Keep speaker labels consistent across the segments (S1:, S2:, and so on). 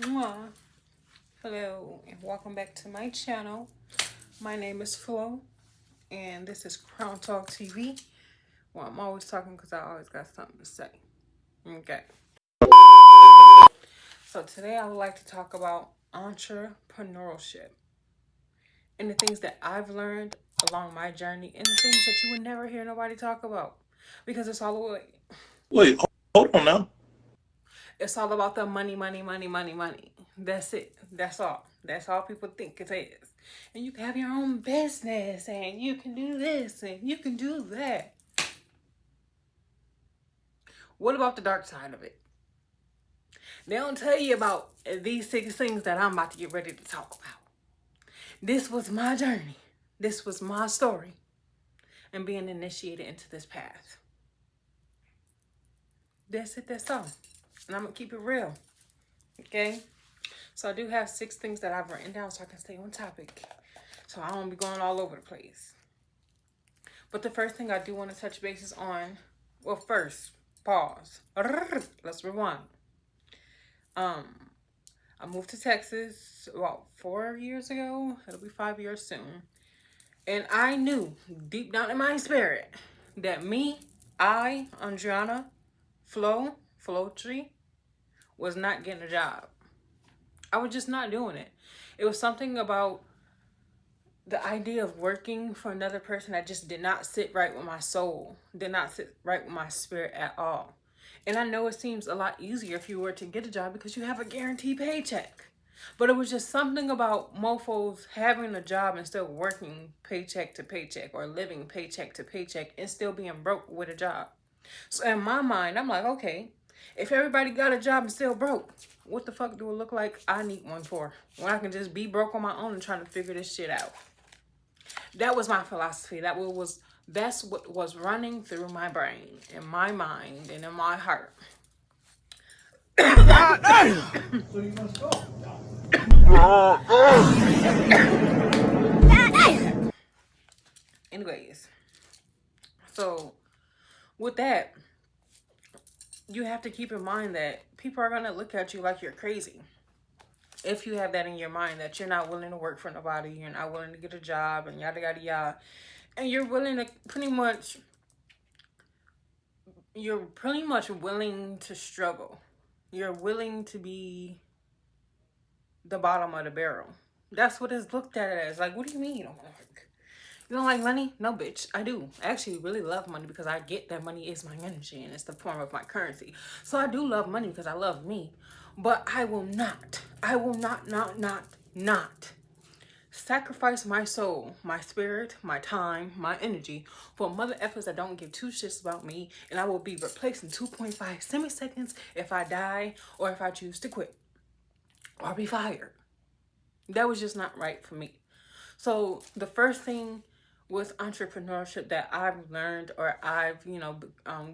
S1: Mwah. Hello and welcome back to my channel. My name is Flo and this is Crown Talk TV. Well, I'm always talking because I always got something to say. Okay. So today I would like to talk about entrepreneurship and the things that I've learned along my journey and the things that you would never hear nobody talk about because it's all away.
S2: Wait, hold on now.
S1: It's all about the money, money, money, money, money. That's it. That's all. That's all people think it is. And you can have your own business and you can do this and you can do that. What about the dark side of it? They don't tell you about these 6 things that I'm about to get ready to talk about. This was my journey. This was my story and being initiated into this path. That's it. That's all. And I'm going to keep it real. Okay? So I do have 6 things that I've written down so I can stay on topic. So I won't be going all over the place. But the first thing I do want to touch bases on, well, first, pause. Let's rewind. I moved to Texas about 4 years ago. It'll be 5 years soon. And I knew deep down in my spirit that Andriana, Flo Tree, was not getting a job. I was just not doing it. It was something about the idea of working for another person that just did not sit right with my soul, did not sit right with my spirit at all. And I know it seems a lot easier if you were to get a job because you have a guaranteed paycheck. But it was just something about mofos having a job and still working paycheck to paycheck or living paycheck to paycheck and still being broke with a job. So in my mind, I'm like, okay, if everybody got a job and still broke, what the fuck do it look like I need one for? When I can just be broke on my own and trying to figure this shit out. That was my philosophy. That's what was running through my brain, in my mind, and in my heart.
S2: So you must go.
S1: Anyways, so with that, you have to keep in mind that people are going to look at you like you're crazy. If you have that in your mind that you're not willing to work for nobody, you're not willing to get a job and yada yada yada, and you're pretty much willing to struggle. You're willing to be the bottom of the barrel. That's what it's looked at as. Like, what do you mean you don't want to work? You don't like money? No, bitch. I do. I actually really love money because I get that money is my energy and it's the form of my currency. So I do love money because I love me. But I will not sacrifice my soul, my spirit, my time, my energy for mother effers that don't give 2 shits about me, and I will be replaced in 2.5 semi-seconds if I die or if I choose to quit or be fired. That was just not right for me. So the first thing with entrepreneurship that I've learned or I've,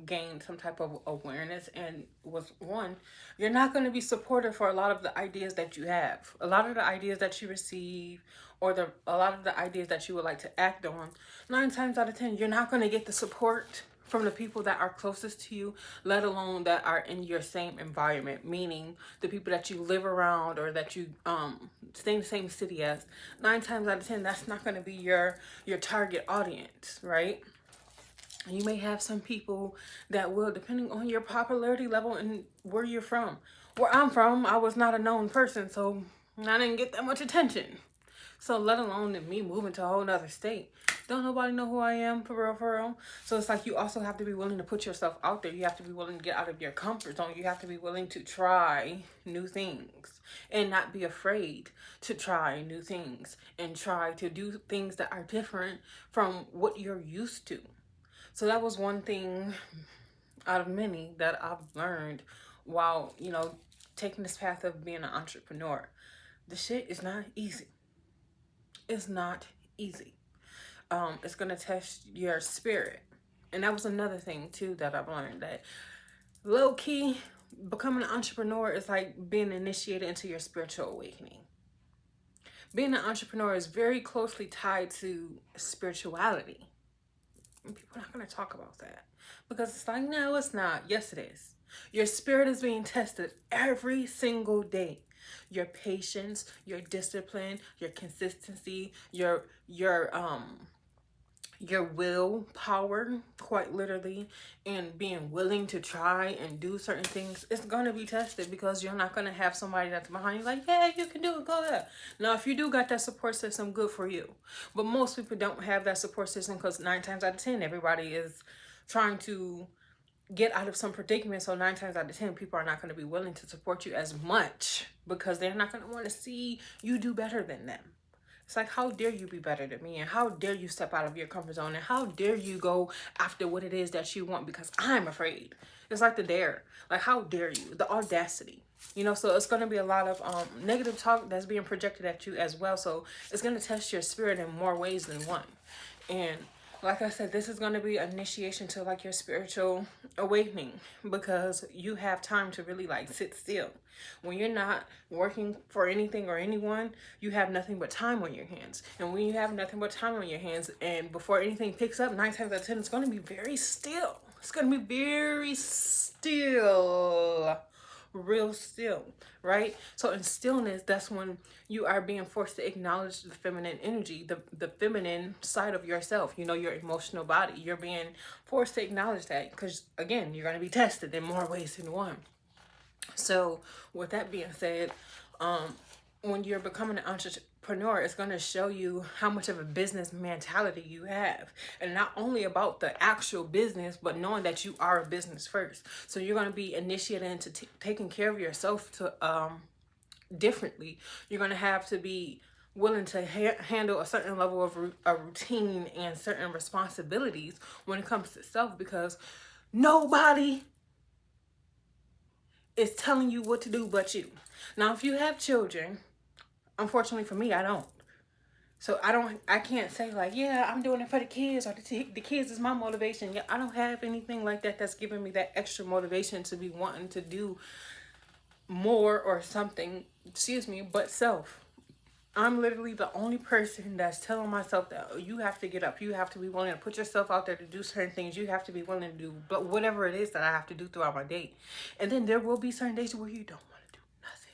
S1: gained some type of awareness and was one, you're not going to be supported for a lot of the ideas that you have. A lot of the ideas that you receive or a lot of the ideas that you would like to act on, 9 times out of 10, you're not going to get the support from the people that are closest to you, let alone that are in your same environment, meaning the people that you live around or that you stay in the same city as. 9 times out of 10, that's not going to be your target audience, right? You may have some people that will, depending on your popularity level and where you're from. Where I'm from, I was not a known person, so I didn't get that much attention. So let alone me moving to a whole nother state. Don't nobody know who I am, for real, for real. So it's like you also have to be willing to put yourself out there. You have to be willing to get out of your comfort zone. You have to be willing to try new things and not be afraid to try new things and try to do things that are different from what you're used to. So that was one thing out of many that I've learned while, taking this path of being an entrepreneur. The shit is not easy. It's not easy. It's going to test your spirit. And that was another thing, too, that I've learned. That low-key, becoming an entrepreneur is like being initiated into your spiritual awakening. Being an entrepreneur is very closely tied to spirituality. And people are not going to talk about that. Because it's like, no, it's not. Yes, it is. Your spirit is being tested every single day. Your patience, your discipline, your consistency, your willpower, quite literally, and being willing to try and do certain things, it's gonna be tested, because you're not gonna have somebody that's behind you like, yeah, you can do it, go ahead. Now, if you do got that support system, good for you. But most people don't have that support system, because 9 times out of 10, everybody is trying to get out of some predicament. So 9 times out of 10, people are not going to be willing to support you as much, because they're not going to want to see you do better than them. It's like, how dare you be better than me? And how dare you step out of your comfort zone? And how dare you go after what it is that you want, because I'm afraid? It's like the dare. Like, how dare you? The audacity. You know, so it's going to be a lot of negative talk that's being projected at you as well. So it's going to test your spirit in more ways than one. And like I said, this is going to be initiation to like your spiritual awakening, because you have time to really like sit still. When you're not working for anything or anyone, you have nothing but time on your hands. And when you have nothing but time on your hands, and before anything picks up, 9 times out of 10, it's going to be very still. It's going to be very still. Real still, right? So in stillness, that's when you are being forced to acknowledge the feminine energy, the feminine side of yourself, you know, your emotional body. You're being forced to acknowledge that, because again, you're going to be tested in more ways than one. So with that being said, when you're becoming an entrepreneur, it's going to show you how much of a business mentality you have. And not only about the actual business, but knowing that you are a business first. So you're going to be initiated into taking care of yourself to differently. You're going to have to be willing to handle a certain level of a routine and certain responsibilities when it comes to self, because nobody is telling you what to do but you. Now, if you have children, unfortunately for me, I don't. So I can't say like, yeah, I'm doing it for the kids, or the kids is my motivation. Yeah, I don't have anything like that that's giving me that extra motivation to be wanting to do more or something, but self. I'm literally the only person that's telling myself that, oh, you have to get up. You have to be willing to put yourself out there to do certain things. You have to be willing to do but whatever it is that I have to do throughout my day. And then there will be certain days where you don't want to do nothing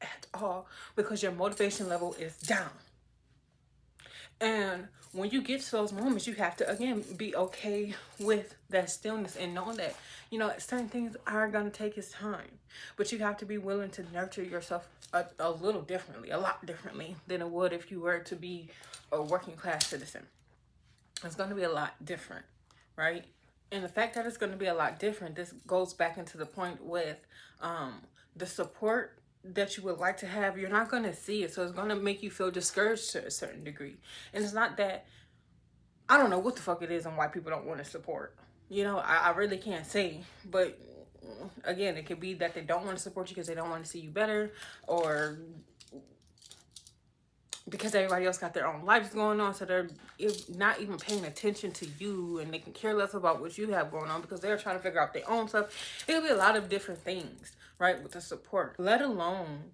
S1: at all, because your motivation level is down. And when you get to those moments, you have to, again, be okay with that stillness and knowing that, you know, certain things are going to take its time. But you have to be willing to nurture yourself a little differently, a lot differently than it would if you were to be a working class citizen. It's going to be a lot different, right? And the fact that it's going to be a lot different, this goes back into the point with the support that you would like to have, you're not going to see it. So it's going to make you feel discouraged to a certain degree. And it's not that, I don't know what the fuck it is and why people don't want to support. You know, I really can't say. But again, it could be that they don't want to support you because they don't want to see you better, or because everybody else got their own lives going on, so they're not even paying attention to you, and they can care less about what you have going on because they're trying to figure out their own stuff. It'll be a lot of different things, right, with the support. Let alone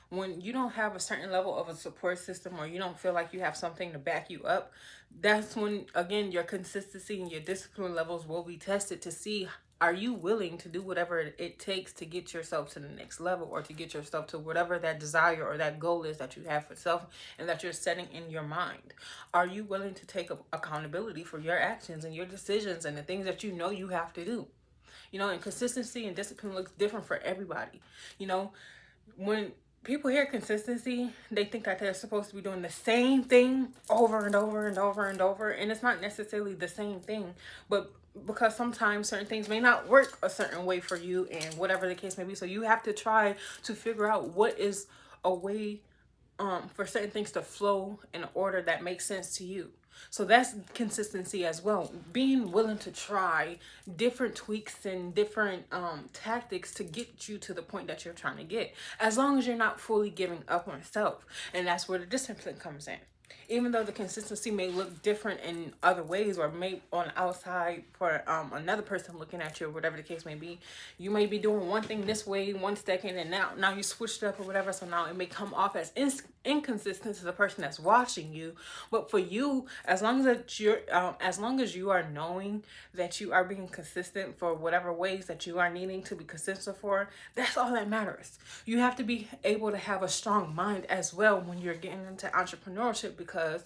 S1: when you don't have a certain level of a support system, or you don't feel like you have something to back you up. That's when, again, your consistency and your discipline levels will be tested to see, are you willing to do whatever it takes to get yourself to the next level, or to get yourself to whatever that desire or that goal is that you have for self and that you're setting in your mind? Are you willing to take accountability for your actions and your decisions and the things that you know you have to do? You know, and consistency and discipline looks different for everybody. You know, when people hear consistency, they think that they're supposed to be doing the same thing over and over and over and over. And it's not necessarily the same thing, but because sometimes certain things may not work a certain way for you, and whatever the case may be. So you have to try to figure out what is a way for certain things to flow in an order that makes sense to you. So that's consistency as well. Being willing to try different tweaks and different tactics to get you to the point that you're trying to get, as long as you're not fully giving up on self. And that's where the discipline comes in. Even though the consistency may look different in other ways, or may on the outside for another person looking at you, or whatever the case may be, you may be doing one thing this way 1 second, and now you switched up or whatever. So now it may come off as inconsistent to the person that's watching you. But for you, as long as you are knowing that you are being consistent for whatever ways that you are needing to be consistent for, that's all that matters. You have to be able to have a strong mind as well when you're getting into entrepreneurship, because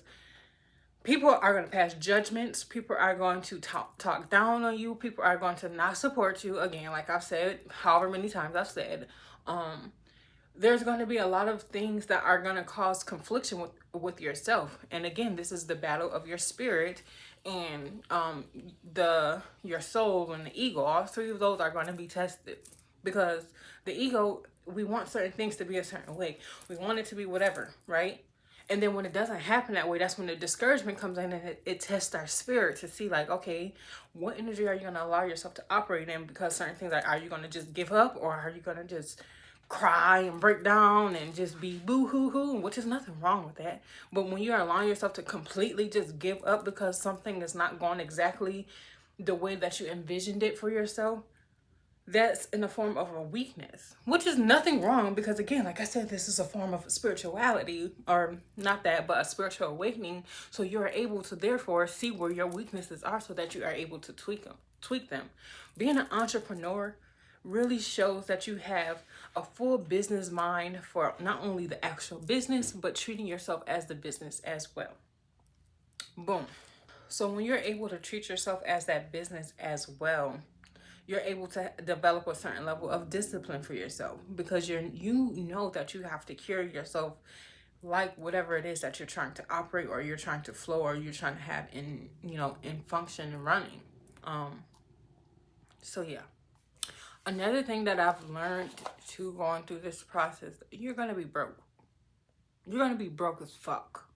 S1: people are going to pass judgments. People are going to talk down on you. People are going to not support you. Again, like I've said, however many times I've said, there's going to be a lot of things that are going to cause confliction with yourself. And again, this is the battle of your spirit and your soul and the ego. All three of those are going to be tested, because the ego, we want certain things to be a certain way. We want it to be whatever, right? And then when it doesn't happen that way, that's when the discouragement comes in, and it tests our spirit to see, like, okay, what energy are you going to allow yourself to operate in? Because certain things, like, are you going to just give up, or are you going to just cry and break down and just be boo-hoo-hoo, which is nothing wrong with that. But when you're allowing yourself to completely just give up because something is not going exactly the way that you envisioned it for yourself, that's in the form of a weakness, which is nothing wrong, because again, like I said, this is a form of spirituality, or not that, but a spiritual awakening. So you're able to therefore see where your weaknesses are, so that you are able to tweak them. Being an entrepreneur really shows that you have a full business mind for not only the actual business, but treating yourself as the business as well. Boom. So when you're able to treat yourself as that business as well, you're able to develop a certain level of discipline for yourself, because you know that you have to carry yourself like whatever it is that you're trying to operate, or you're trying to flow, or you're trying to have in function and running. So yeah. Another thing that I've learned to going through this process, you're gonna be broke. You're gonna be broke as fuck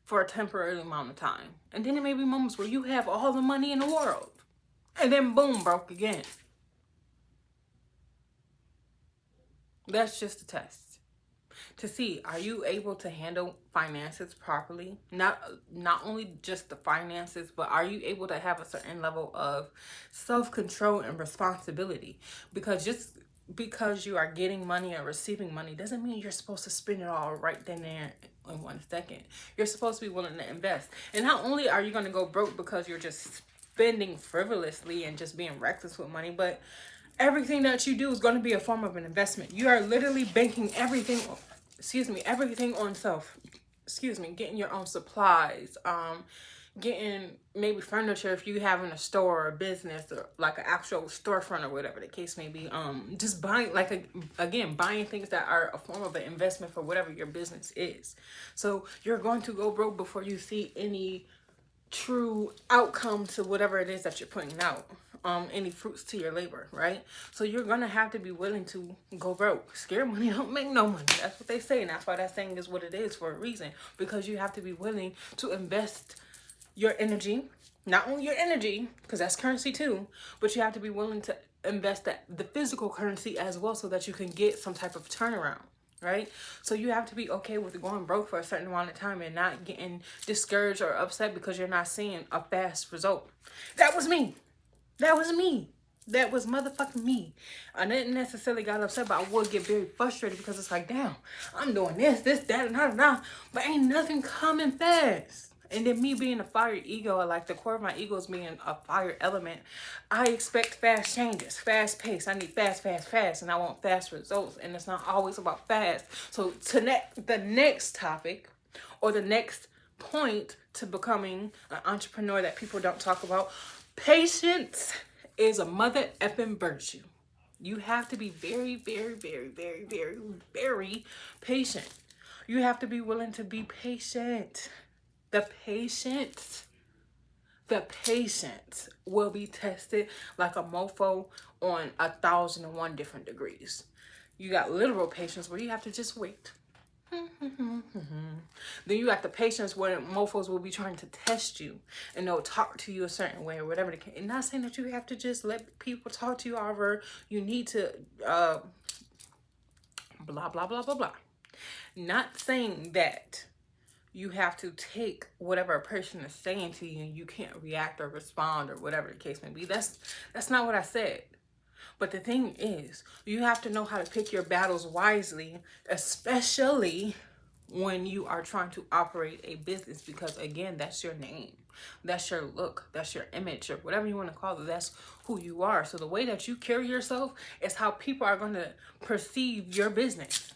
S1: for a temporary amount of time. And then there may be moments where you have all the money in the world, and then boom, broke again. That's just a test to see, are you able to handle finances properly? Not only just the finances, but are you able to have a certain level of self-control and responsibility? Because just because you are getting money or receiving money doesn't mean you're supposed to spend it all right then and there in 1 second. You're supposed to be willing to invest. And not only are you going to go broke because you're just spending frivolously and just being reckless with money, but everything that you do is going to be a form of an investment. You are literally banking everything on self. Getting your own supplies, getting maybe furniture if you have in a store or a business, or like an actual storefront, or whatever the case may be. Just buying, buying things that are a form of an investment for whatever your business is. So you're going to go broke before you see any true outcome to whatever it is that you're putting out, any fruits to your labor, right? So you're gonna have to be willing to go broke. Scared money don't make no money. That's what they say, and that's why that saying is what it is for a reason. Because you have to be willing to invest your energy, not only your energy, because that's currency too, but you have to be willing to invest the physical currency as well, so that you can get some type of turnaround. Right? So you have to be okay with going broke for a certain amount of time, and not getting discouraged or upset because you're not seeing a fast result. That was me. That was motherfucking me. I didn't necessarily got upset, but I would get very frustrated, because it's like, damn, I'm doing this, that, and that, but ain't nothing coming fast. And then me being a fire ego, like the core of my ego is being a fire element, I expect fast changes, fast pace. I need fast, and I want fast results. And it's not always about fast. So the next topic, or the next point to becoming an entrepreneur that people don't talk about, patience is a mother effing virtue. You have to be very, very, very, very, very, very patient. You have to be willing to be patient. The patience will be tested like a mofo on 1,001 different degrees. You got literal patience where you have to just wait. Then you got the patience where mofos will be trying to test you, and they'll talk to you a certain way, or whatever the case. And not saying that you have to just let people talk to you, however you need to blah blah blah blah blah. Not saying that you have to take whatever a person is saying to you and you can't react or respond or whatever the case may be. That's not what I said. But the thing is, you have to know how to pick your battles wisely, especially when you are trying to operate a business, because again, that's your name, that's your look, that's your image, or whatever you want to call it. That's who you are. So the way that you carry yourself is how people are going to perceive your business.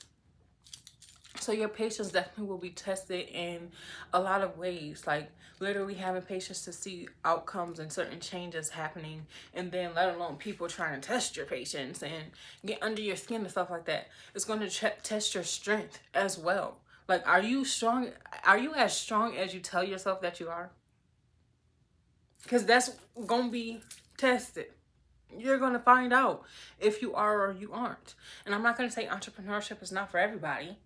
S1: So your patience definitely will be tested in a lot of ways, like literally having patience to see outcomes and certain changes happening, and then let alone people trying to test your patience and get under your skin and stuff like that. It's going to test your strength as well. Like, are you strong? Are you as strong as you tell yourself that you are? Because that's going to be tested. You're going to find out if you are or you aren't. And I'm not going to say entrepreneurship is not for everybody.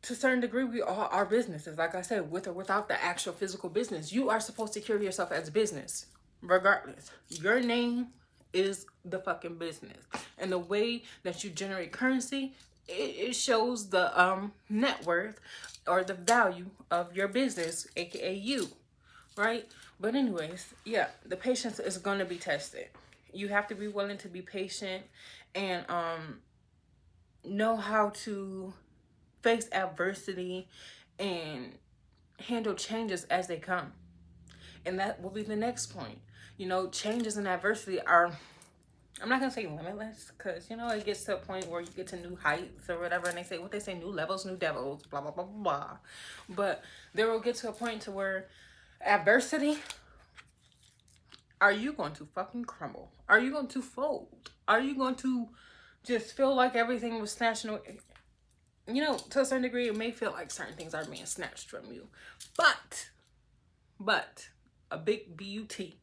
S1: To a certain degree, we all are businesses. Like I said, with or without the actual physical business, you are supposed to carry yourself as a business, regardless. Your name is the fucking business. And the way that you generate currency, it shows the net worth or the value of your business, aka you, right? But anyways, yeah, the patience is going to be tested. You have to be willing to be patient and know how to face adversity and handle changes as they come. And that will be the next point. You know, changes and adversity are, I'm not going to say limitless, because, you know, it gets to a point where you get to new heights or whatever, and they say, new levels, new devils, blah, blah, blah, blah, blah. But there will get to a point to where adversity, are you going to fucking crumble? Are you going to fold? Are you going to just feel like everything was snatched away? You know, to a certain degree, it may feel like certain things are being snatched from you. But, a big B-U-T.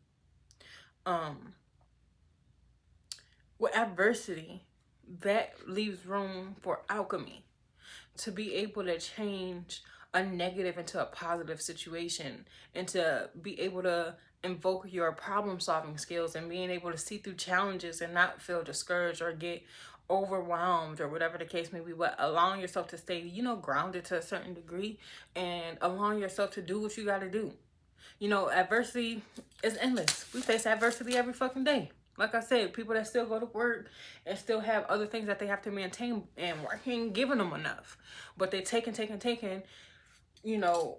S1: With adversity, that leaves room for alchemy. To be able to change a negative into a positive situation, and to be able to invoke your problem solving skills and being able to see through challenges and not feel discouraged or get overwhelmed or whatever the case may be, but allowing yourself to stay, you know, grounded to a certain degree, and allowing yourself to do what you got to do. You know, adversity is endless. We face adversity every fucking day. Like I said, people that still go to work and still have other things that they have to maintain, and work ain't giving them enough. But they taking, you know,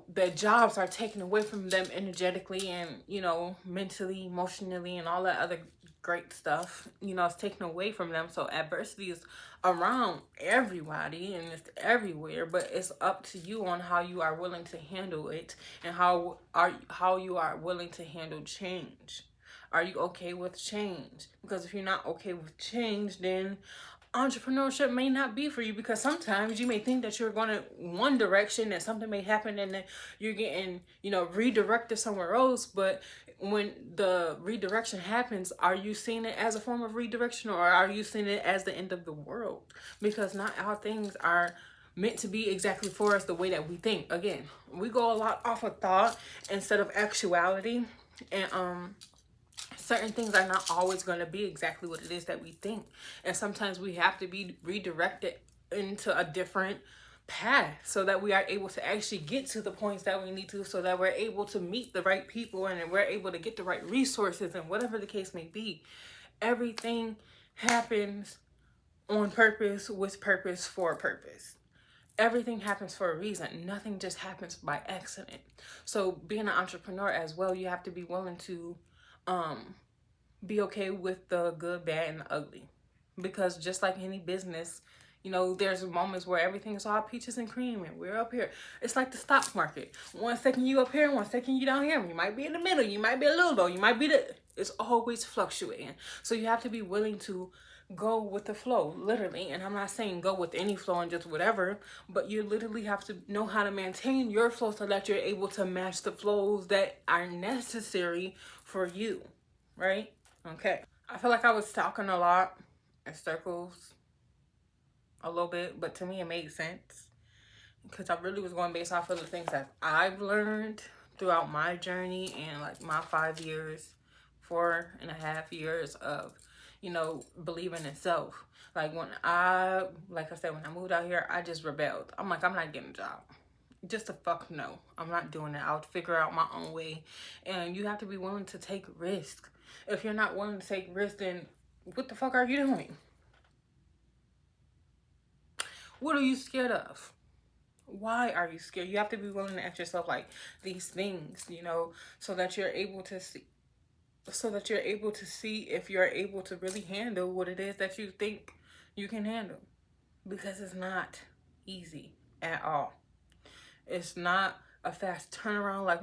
S1: their jobs are taken away from them energetically and, you know, mentally, emotionally, and all that other great stuff. You know, it's taken away from them. So adversity is around everybody and it's everywhere, but it's up to you on how you are willing to handle it, and how you are willing to handle change. Are you okay with change? Because if you're not okay with change, then entrepreneurship may not be for you, because sometimes you may think that you're going to one direction and something may happen and then you're getting, you know, redirected somewhere else. But when the redirection happens, are you seeing it as a form of redirection, or are you seeing it as the end of the world? Because not all things are meant to be exactly for us the way that we think. Again, we go a lot off of thought instead of actuality, and certain things are not always going to be exactly what it is that we think. And sometimes we have to be redirected into a different path so that we are able to actually get to the points that we need to, so that we're able to meet the right people and we're able to get the right resources, and whatever the case may be. Everything happens on purpose, with purpose, for a purpose. Everything happens for a reason. Nothing just happens by accident. So being an entrepreneur as well, you have to be willing to be okay with the good, bad, and the ugly. Because just like any business, you know, there's moments where everything is all peaches and cream and we're up here. It's like the stock market. 1 second you up here, 1 second you down here. You might be in the middle, you might be a little low, you might be it's always fluctuating. So you have to be willing to go with the flow, literally. And I'm not saying go with any flow and just whatever, but you literally have to know how to maintain your flow so that you're able to match the flows that are necessary for you, right? Okay. I feel like I was talking a lot in circles a little bit, but to me it made sense, because I really was going based off of the things that I've learned throughout my journey and like my 5 years, 4.5 years of, believing in self. Like like I said, when I moved out here, I just rebelled. I'm like, I'm not getting a job. Just a fuck no. I'm not doing it. I'll figure out my own way. And you have to be willing to take risks. If you're not willing to take risks, then what the fuck are you doing? What are you scared of? Why are you scared? You have to be willing to ask yourself like these things, so that you're able to see if you're able to really handle what it is that you think you can handle. Because it's not easy at all. It's not a fast turnaround. Like,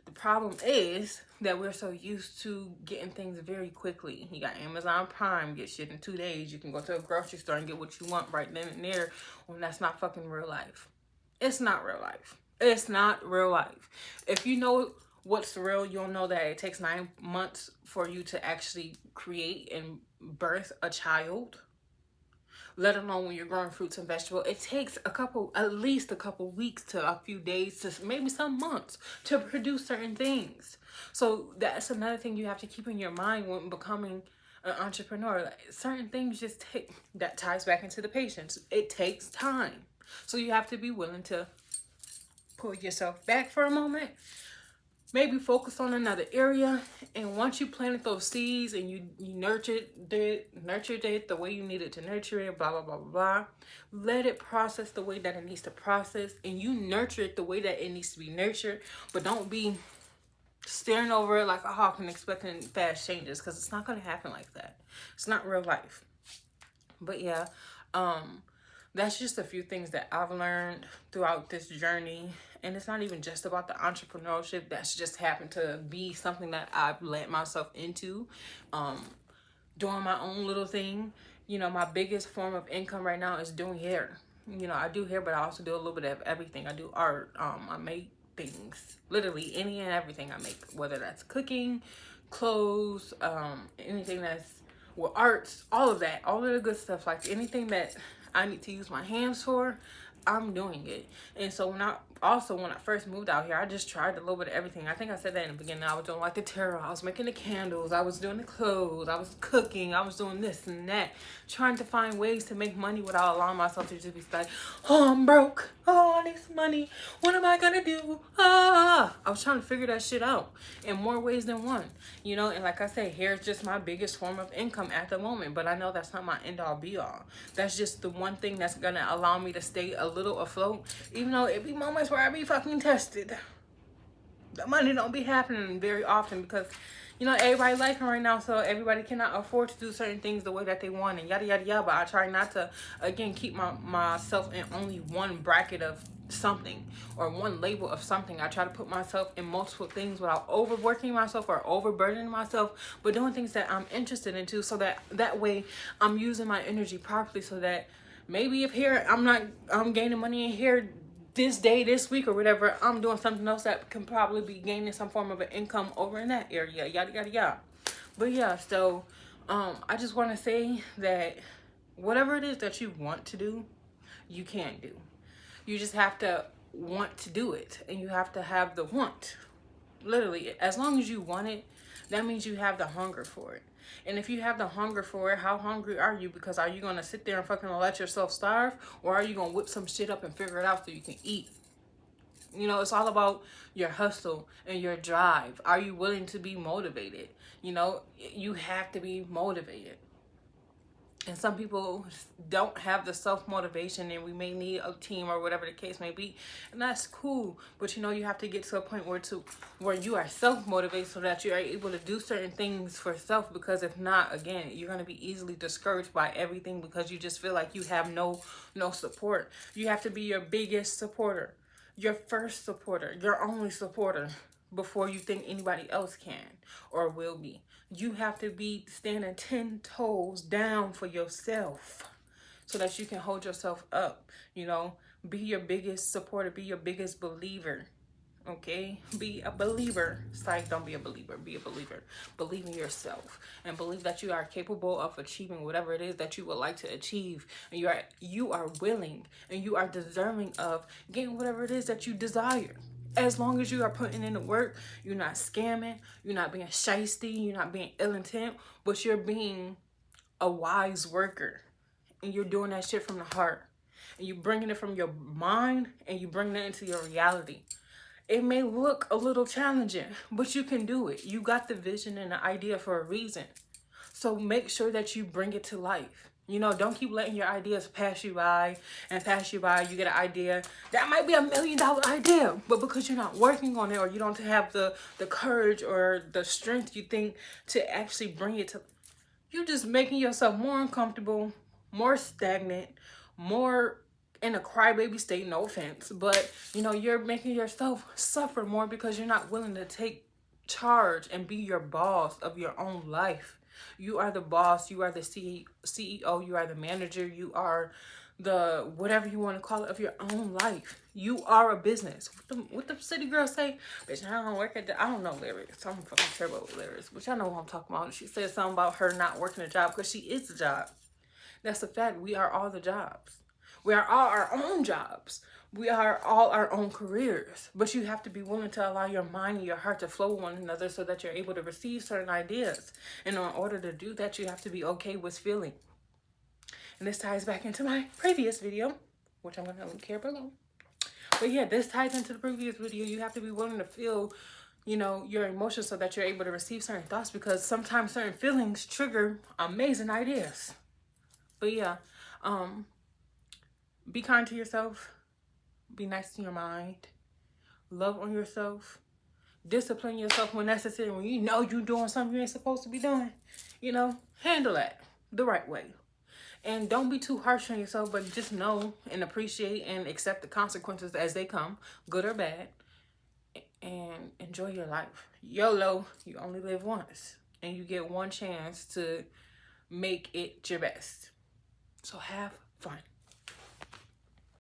S1: the problem is that we're so used to getting things very quickly. You got Amazon Prime, get shit in 2 days. You can go to a grocery store and get what you want right then and there. When that's not fucking real life. It's not real life. It's not real life. If you know what's real, you'll know that it takes 9 months for you to actually create and birth a child. Let alone when you're growing fruits and vegetables, it takes at least a couple weeks to a few days to maybe some months to produce certain things. So that's another thing you have to keep in your mind when becoming an entrepreneur. Like, certain things just take, that ties back into the patience. It takes time. So you have to be willing to pull yourself back for a moment, maybe focus on another area, and once you planted those seeds and you nurtured it the way you needed to nurture it, blah blah blah blah blah, let it process the way that it needs to process, and you nurture it the way that it needs to be nurtured. But don't be staring over it like a hawk and expecting fast changes, because it's not going to happen like that. It's not real life. But yeah, that's just a few things that I've learned throughout this journey. And it's not even just about the entrepreneurship. That's just happened to be something that I've let myself into, doing my own little thing. My biggest form of income right now is doing hair. I do hair, but I also do a little bit of everything. I do art. I make things, literally any and everything I make, whether that's cooking, clothes, anything that's with arts, all of the good stuff. Like, anything that I need to use my hands for, I'm doing it. And so when I first moved out here, I just tried a little bit of everything. I think I said that in the beginning. I was doing like the tarot, I was making the candles, I was doing the clothes, I was cooking, I was doing this and that, trying to find ways to make money without allowing myself to just be like, oh, I'm broke, oh, I need some money, what am I gonna do? I was trying to figure that shit out in more ways than one. And like I said, hair is just my biggest form of income at the moment, but I know that's not my end all be all. That's just the one thing that's gonna allow me to stay a little afloat, even though it be moments where I be fucking tested. The money don't be happening very often because everybody liking right now, so everybody cannot afford to do certain things the way that they want, and yada yada yada. But I try not to, again, keep myself in only one bracket of something or one label of something. I try to put myself in multiple things without overworking myself or overburdening myself, but doing things that I'm interested into, so that way I'm using my energy properly, so that maybe if here I'm gaining money in here this day, this week, or whatever, I'm doing something else that can probably be gaining some form of an income over in that area, yada yada yada. But yeah, so I just want to say that whatever it is that you want to do, you can do. You just have to want to do it, and you have to have the want. Literally, as long as you want it, that means you have the hunger for it. And if you have the hunger for it, how hungry are you? Because are you going to sit there and fucking let yourself starve? Or are you going to whip some shit up and figure it out so you can eat? It's all about your hustle and your drive. Are you willing to be motivated? You have to be motivated. And some people don't have the self-motivation, and we may need a team or whatever the case may be, and that's cool. But you have to get to a point where you are self-motivated, so that you are able to do certain things for self. Because if not, again, you're going to be easily discouraged by everything, because you just feel like you have no support. You have to be your biggest supporter, your first supporter, your only supporter, before you think anybody else can or will be. You have to be standing 10 toes down for yourself, so that you can hold yourself up. Be your biggest supporter, be your biggest believer. Okay, be a believer. Sorry, don't be a believer, be a believer. Believe in yourself, and believe that you are capable of achieving whatever it is that you would like to achieve, and you are willing and you are deserving of getting whatever it is that you desire. As long as you are putting in the work, you're not scamming, you're not being shiesty, you're not being ill intent, but you're being a wise worker and you're doing that shit from the heart and you bringing it from your mind and you bringing it into your reality, it may look a little challenging, but you can do it. You got the vision and the idea for a reason. So make sure that you bring it to life. You know, don't keep letting your ideas pass you by and pass you by. You get an idea that might be $1 million idea, but because you're not working on it or you don't have the courage or the strength you think to actually bring it to, you're just making yourself more uncomfortable, more stagnant, more in a crybaby state, no offense, but you know, you're making yourself suffer more because you're not willing to take charge and be your boss of your own life. You are the boss, you are the CEO, you are the manager, you are the whatever you want to call it of your own life. You are a business. What the city girl say? Bitch, I don't work at the, I don't know lyrics. I don't fucking care about lyrics, but y'all know what I'm talking about. She said something about her not working a job because she is the job. That's a fact. We are all the jobs. We are all our own jobs. We are all our own careers. But you have to be willing to allow your mind and your heart to flow with one another so that you're able to receive certain ideas. And in order to do that, you have to be okay with feeling. And this ties back into my previous video, which I'm going to link here below. But yeah, this ties into the previous video. You have to be willing to feel, you know, your emotions so that you're able to receive certain thoughts, because sometimes certain feelings trigger amazing ideas. But yeah, be kind to yourself. Be nice to your mind. Love on yourself. Discipline yourself when necessary. When you know you're doing something you ain't supposed to be doing, you know, handle that the right way. And don't be too harsh on yourself, but just know and appreciate and accept the consequences as they come, good or bad, and enjoy your life. YOLO, you only live once, and you get one chance to make it your best. So have fun.